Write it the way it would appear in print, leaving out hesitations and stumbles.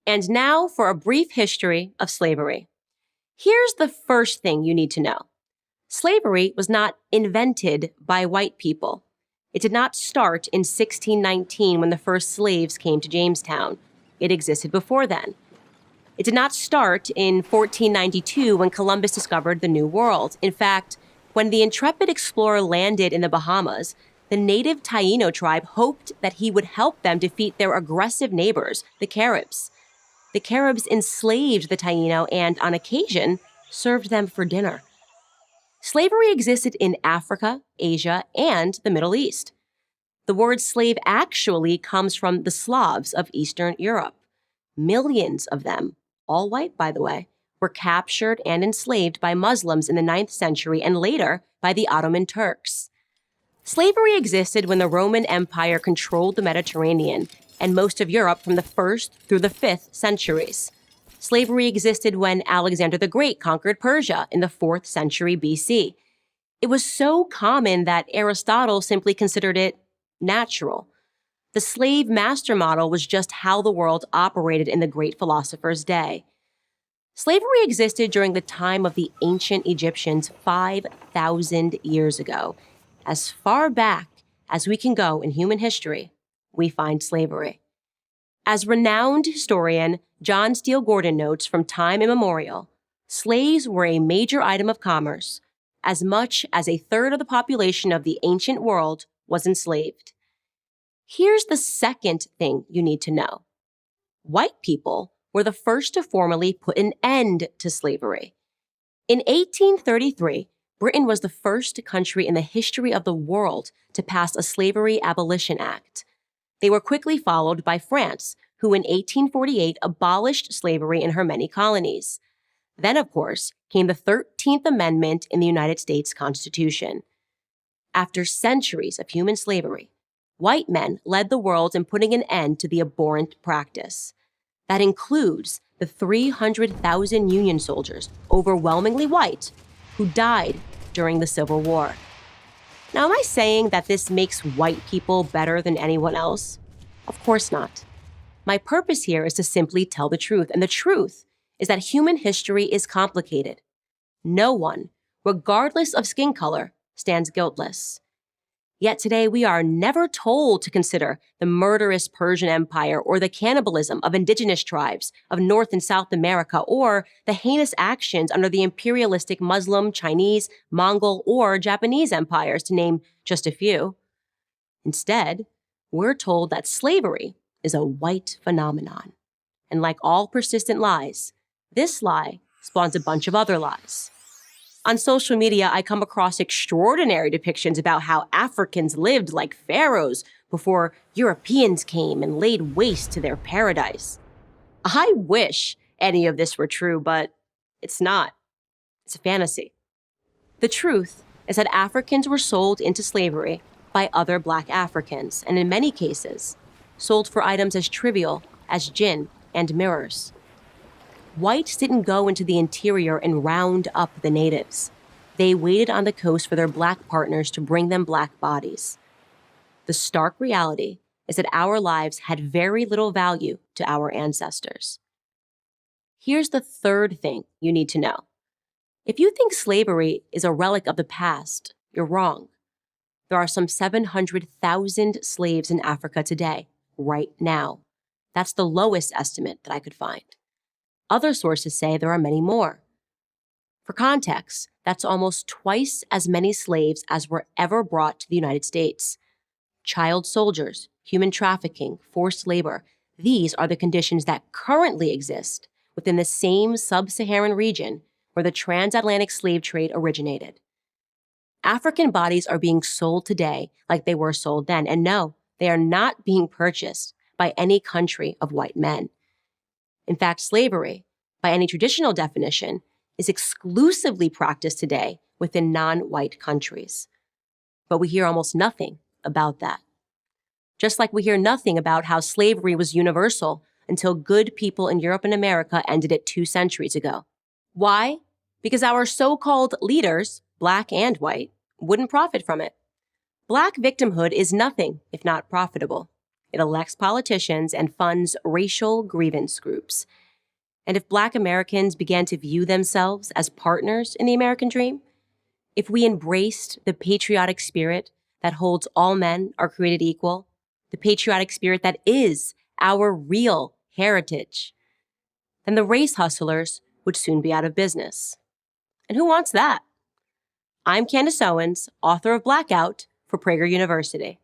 And now for a brief history of slavery. Here's the first thing you need to know. Slavery was not invented by white people. It did not start in 1619 when the first slaves came to Jamestown. It existed before then. It did not start in 1492 when Columbus discovered the New World. In fact, when the intrepid explorer landed in the Bahamas, the native Taino tribe hoped that he would help them defeat their aggressive neighbors, the Caribs. The Caribs enslaved the Taino and, on occasion, served them for dinner. Slavery existed in Africa, Asia, and the Middle East. The word slave actually comes from the Slavs of Eastern Europe. Millions of them, all white by the way, were captured and enslaved by Muslims in the 9th century and later by the Ottoman Turks. Slavery existed when the Roman Empire controlled the Mediterranean and most of Europe from the 1st through the 5th centuries. Slavery existed when Alexander the Great conquered Persia in the 4th century BC. It was so common that Aristotle simply considered it natural. The slave-master model was just how the world operated in the great philosopher's day. Slavery existed during the time of the ancient Egyptians 5,000 years ago. As far back as we can go in human history, we find slavery. As renowned historian John Steele Gordon notes from time immemorial, slaves were a major item of commerce. As much as a third of the population of the ancient world was enslaved. Here's the second thing you need to know. White people were the first to formally put an end to slavery. In 1833, Britain was the first country in the history of the world to pass a Slavery Abolition Act. They were quickly followed by France, who in 1848 abolished slavery in her many colonies. Then, of course, came the 13th Amendment in the United States Constitution. After centuries of human slavery, white men led the world in putting an end to the abhorrent practice. That includes the 300,000 Union soldiers, overwhelmingly white, who died during the Civil War. Now, am I saying that this makes white people better than anyone else? Of course not. My purpose here is to simply tell the truth, and the truth is that human history is complicated. No one, regardless of skin color, stands guiltless. Yet today we are never told to consider the murderous Persian Empire or the cannibalism of indigenous tribes of North and South America or the heinous actions under the imperialistic Muslim, Chinese, Mongol, or Japanese empires, to name just a few. Instead, we're told that slavery is a white phenomenon. And like all persistent lies, this lie spawns a bunch of other lies. On social media, I come across extraordinary depictions about how Africans lived like pharaohs before Europeans came and laid waste to their paradise. I wish any of this were true, but it's not. It's a fantasy. The truth is that Africans were sold into slavery by other Black Africans, and in many cases, sold for items as trivial as gin and mirrors. Whites didn't go into the interior and round up the natives. They waited on the coast for their Black partners to bring them Black bodies. The stark reality is that our lives had very little value to our ancestors. Here's the third thing you need to know. If you think slavery is a relic of the past, you're wrong. There are some 700,000 slaves in Africa today, right now. That's the lowest estimate that I could find. Other sources say there are many more. For context, that's almost twice as many slaves as were ever brought to the United States. Child soldiers, human trafficking, forced labor, these are the conditions that currently exist within the same sub-Saharan region where the transatlantic slave trade originated. African bodies are being sold today like they were sold then, and no, they are not being purchased by any country of white men. In fact, slavery, by any traditional definition, is exclusively practiced today within non-white countries. But we hear almost nothing about that. Just like we hear nothing about how slavery was universal until good people in Europe and America ended it 2 centuries ago. Why? Because our so-called leaders, Black and white, wouldn't profit from it. Black victimhood is nothing if not profitable. It elects politicians and funds racial grievance groups. And if Black Americans began to view themselves as partners in the American dream, if we embraced the patriotic spirit that holds all men are created equal, the patriotic spirit that is our real heritage, then the race hustlers would soon be out of business. And who wants that? I'm Candace Owens, author of Blackout for Prager University.